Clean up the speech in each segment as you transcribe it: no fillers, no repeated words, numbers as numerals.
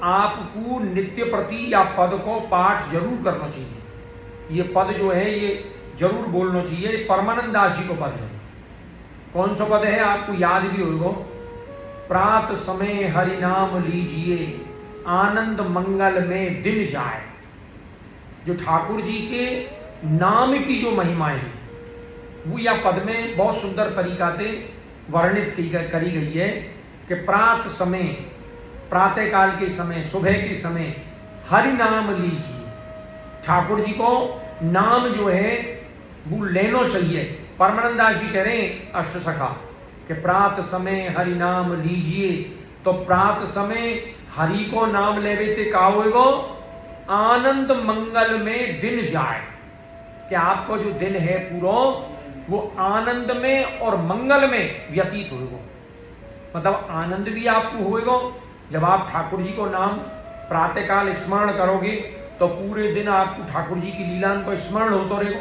आपको नित्य प्रति या पद को पाठ जरूर करना चाहिए। ये पद जो है ये जरूर बोलना चाहिए। परमानंद दास जी को पद है। कौन सा पद है आपको याद भी होगा। प्रात समय हरि नाम लीजिए, आनंद मंगल में दिन जाए। जो ठाकुर जी के नाम की जो महिमाएं हैं वो या पद में बहुत सुंदर तरीका से वर्णित करी गई है कि प्रात समय, प्रातः काल के समय, सुबह के समय हरि नाम लीजिए। ठाकुर जी को नाम जो है वो लेना चाहिए। परमानंद दास जी कह रहे हैं अष्टसखा कि प्रात समय हरि नाम लीजिए। तो प्रात समय हरि को नाम लेवे ते का होएगो, आनंद मंगल में दिन जाए। कि आपको जो दिन है पूरा वो आनंद में और मंगल में व्यतीत होएगो। मतलब आनंद भी आपको होएगो। जब आप ठाकुर जी को नाम प्रातःकाल स्मरण करोगे तो पूरे दिन आपको ठाकुर जी की लीलान को स्मरण होता रहेगो,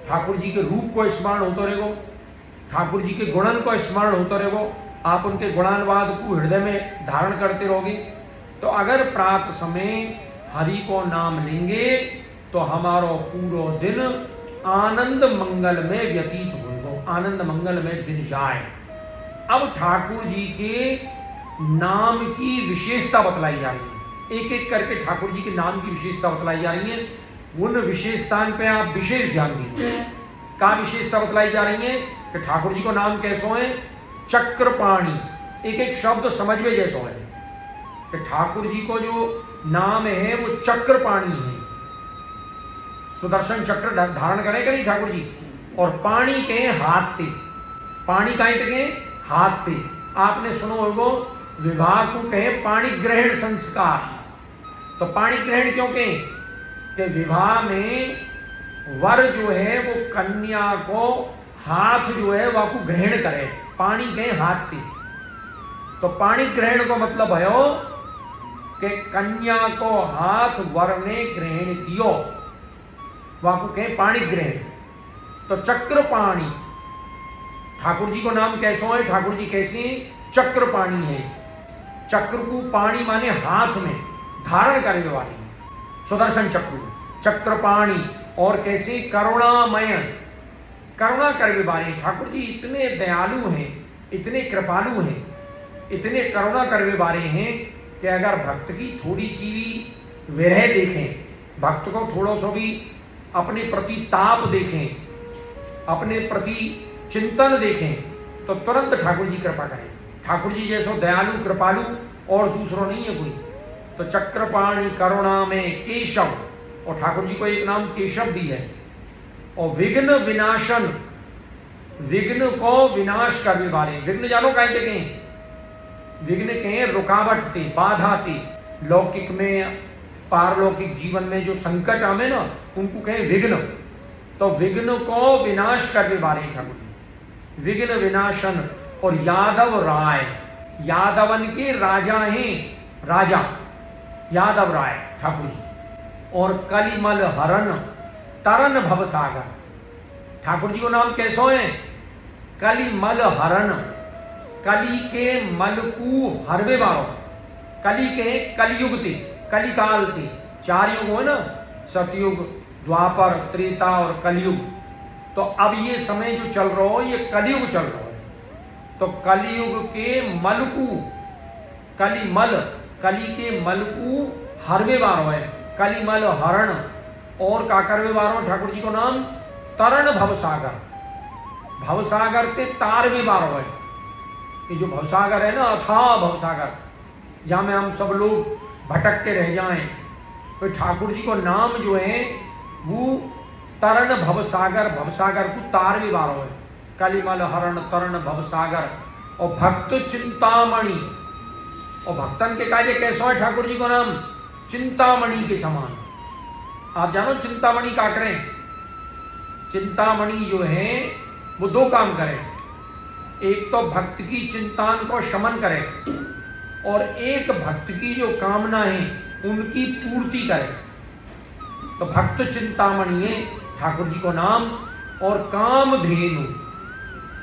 ठाकुर जी के रूप को स्मरण होता रहेगो, ठाकुर जी के गुणन को स्मरण होता रहेगो। आप उनके गुणानुवाद को हृदय में धारण करते रहोगे। तो अगर प्रात समय हरि को नाम लेंगे तो हमारा पूरा दिन आनंद मंगल में व्यतीत होगा, आनंद मंगल में दिन जाए। अब ठाकुर जी के नाम की विशेषता बतलाई जा रही है। एक एक करके ठाकुर जी के नाम की विशेषता बतलाई जा रही है। उन विशेषताओं पे आप विशेष ध्यान दीजिए। क्या विशेषता बतलाई जा रही है कि ठाकुर जी को नाम कैसो है, चक्रपाणी। एक एक शब्द समझ में जैसो है कि ठाकुर जी को जो नाम है वो चक्रपाणी है। सुदर्शन चक्र धारण करें कि नहीं ठाकुर जी। और पाणी के हाथ थे, पाणी का के हाथ थे। आपने सुनो होगो विवाह को कहे पाणी ग्रहण संस्कार। तो पाणी ग्रहण क्यों कहें कि विवाह में वर जो है वो कन्या को हाथ जो है वह को ग्रहण करे। पाणी के हाथ थे। तो पाणी ग्रहण को मतलब है कि कन्या को हाथ वर ने ग्रहण कियो, वह को कहे पाणी ग्रहण। तो चक्रपाणी ठाकुर जी को नाम कैसो है, ठाकुर जी कैसे चक्रपाणी है। चक्र को पाणी माने हाथ में धारण करने वाले, सुदर्शन चक्र चक्रपाणी। और कैसे करुणामय, करुणा करने वाले। ठाकुर जी इतने दयालु हैं, इतने कृपालु हैं, इतने करुणा करने वाले हैं कि अगर भक्त की थोड़ी सी भी विरह देखें, भक्त को थोड़ा सा भी अपने प्रति ताप देखें, अपने प्रति चिंतन देखें तो तुरंत ठाकुर जी कृपा करें। ठाकुर जी जैसो दयालु कृपालु और दूसरों नहीं है कोई। तो चक्रपाणी करुणा में केशव, और ठाकुर जी को एक नाम केशव भी है। और विघ्न विनाशन, विघ्न को विनाश करने वाले। विघ्न जानो कहते कहें, विघ्न कहें रुकावट थे, बाधा थे। लौकिक में पारलौकिक जीवन में जो संकट आवे ना उनको कहें विघ्न। तो विघ्न को विनाश करने वाले ठाकुर जी, विघ्न विनाशन। और यादव राय, यादवन के राजा हैं, राजा यादव राय ठाकुर जी। और कलिमल हरण तरन भवसागर। ठाकुर जी को नाम कैसो है, कलिमल हरण। कली के मल को हरवे बारो। कली के कलयुग थे, कलिकाल थे। 4 युग हो ना, सतयुग, द्वापर, त्रेता और कलयुग। तो अब ये समय जो चल रहा हो ये कलयुग चल रहा है। तो कलयुग के मल को, कलिमल, कली के मल को हरवे बारो है, कलिमल हरण। और का करवे बारो ठाकुर जी को नाम तरण भवसागर। भवसागर ते तारवे बारो है। ये जो भवसागर है ना, अथाह भवसागर, जहां में हम सब लोग भटक के रह जाएं, तो ठाकुर जी को नाम जो है वो तरण भवसागर, भवसागर को तार भी बारो है। कलिमल हरण तरण भवसागर। और भक्त चिंतामणि, और भक्तन के काजे कैसो है ठाकुर जी को नाम, चिंतामणि के समान। आप जानो चिंतामणि का करें, चिंतामणि जो है वो 2 काम करें। एक तो भक्त की चिंतान को शमन करे, और एक भक्त की जो कामना है उनकी पूर्ति करे। तो भक्त चिंतामणि है ठाकुर जी को नाम। और कामधेनु,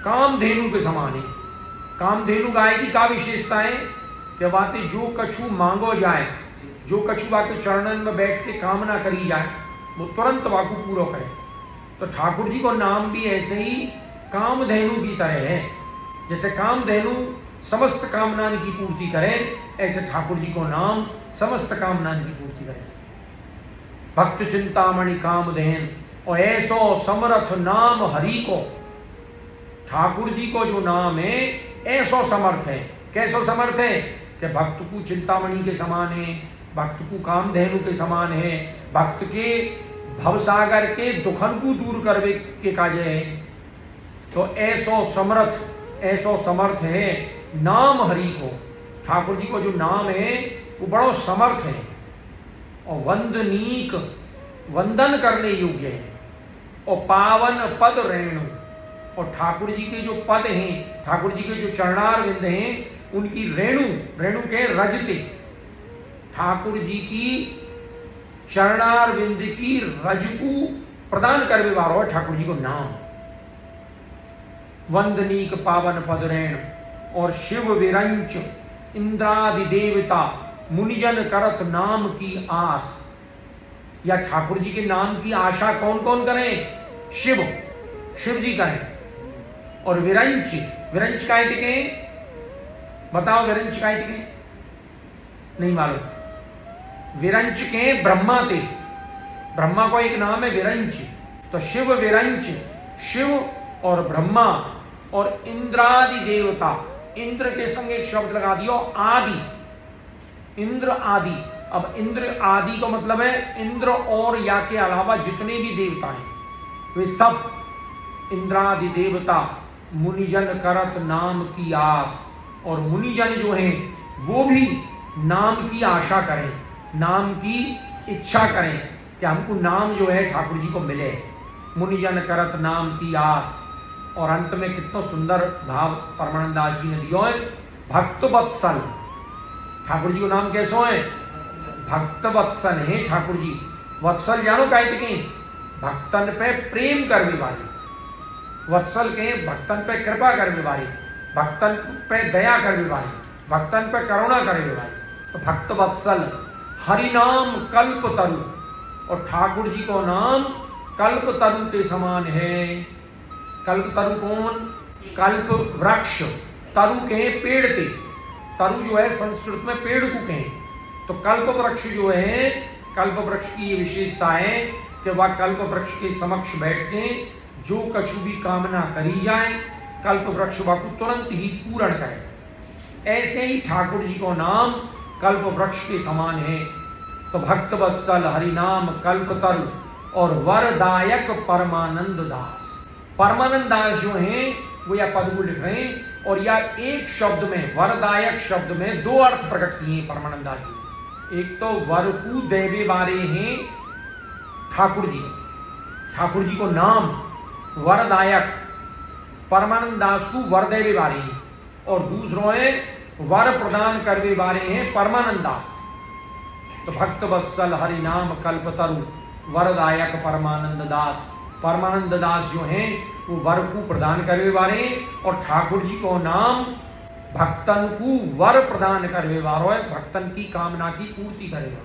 कामधेनु के समान है। कामधेनु गाय की क्या विशेषता है कि बातें जो कछु मांगो जाए जो कछु बाके चरणन में बैठ के कामना करी जाए वो तुरंत वाकु पूरा करे। तो ठाकुर जी को नाम भी ऐसे ही कामधेनु की तरह है। जैसे कामधेनु समस्त कामनान की पूर्ति करे, ऐसे ठाकुर जी को नाम समस्त कामनान की पूर्ति करे। भक्त चिंतामणि कामधेन, और ऐसो समर्थ नाम हरि को। ठाकुर जी को जो नाम है ऐसो समर्थ है। कैसो समर्थ है कि भक्त को चिंतामणि के समान है, भक्त को कामधेनु के समान है, भक्त के भवसागर के दुखन को दूर करवे के काजे है। तो ऐसो समर्थ है नाम हरि को। ठाकुर जी को जो नाम है वो बड़ो समर्थ है और वंदनीक, वंदन करने योग्य है। और पावन पद रेणु, और ठाकुर जी के जो पद हैं, ठाकुर जी के जो चरणार विंद हैं, उनकी रेणु के रजते, ठाकुर जी की चरणार विंद की रज को प्रदान करने वाला है ठाकुर जी को नाम। वंदनीक पावन पद रेण, और शिव विरंच इंद्रादि देवता मुनिजन करत नाम की आस। या ठाकुर जी के नाम की आशा कौन कौन करें? शिव जी करें। और विरंच काय थे? बताओ विरंच काय थे? नहीं मालूम। विरंच के ब्रह्मा थे। ब्रह्मा को एक नाम है विरंच। तो शिव विरंच, शिव और ब्रह्मा और इंद्रादि देवता। इंद्र के संग एक शब्द लगा दियो आदि, इंद्र आदि। अब इंद्र आदि का मतलब है इंद्र और या के अलावा जितने भी देवता हैं वे सब इंद्रादि देवता मुनिजन करत नाम की आस। और मुनिजन जो हैं वो भी नाम की आशा करें, नाम की इच्छा करें कि हमको नाम जो है ठाकुर जी को मिले। मुनिजन करत नाम की आस। और अंत में कितना सुंदर भाव परमानंद दास जी ने दियो है, भक्त वत्सल। ठाकुर जी को नाम कैसो है? भक्त वत्सल है ठाकुर जी। वत्सल जानो कहते कि भक्तन पे प्रेम करने वाले, वत्सल के भक्तन पे कृपा करने वाले, भक्तन पे दया करने वाले, भक्तन पे करुणा करने वाले। तो भक्त वत्सल हरि नाम कल्प तरु। और ठाकुर जी को नाम कल्प तरु के समान है। कल्प तरु कौन? कल्प वृक्ष। तरु के पेड़ थे। तरु जो है संस्कृत में पेड़ को कहें। तो कल्प वृक्ष जो है, कल्प वृक्ष की ये विशेषता है कि वह कल्प वृक्ष के समक्ष बैठ के जो कछु भी कामना करी जाए, कल्प वृक्ष वह को तुरंत ही पूर्ण करे। ऐसे ही ठाकुर जी को नाम कल्प वृक्ष के समान है। तो भक्त वत्सल हरि नाम कल्प तरु और वरदायक परमानंद दास। परमानंद दास जो हैं वो या पद को लिख रहे हैं, और या एक शब्द में, वरदायक शब्द में दो अर्थ प्रकट किए परमानंद दास जी। एक तो वर को देवे वाले हैं ठाकुर जी, ठाकुर जी को नाम वरदायक, परमानंद दास को वर देवे वाले हैं। और दूसरों है वर प्रदान करने वाले हैं परमानंद दास। तो भक्त वत्सल हरि नाम कल्प तरु वरदायक परमानंद दास। परमानंद दास जो हैं वो वर को प्रदान करने वाले हैं, और ठाकुर जी को नाम भक्तन को वर प्रदान करने वाला है, भक्तन की कामना की पूर्ति करेगा।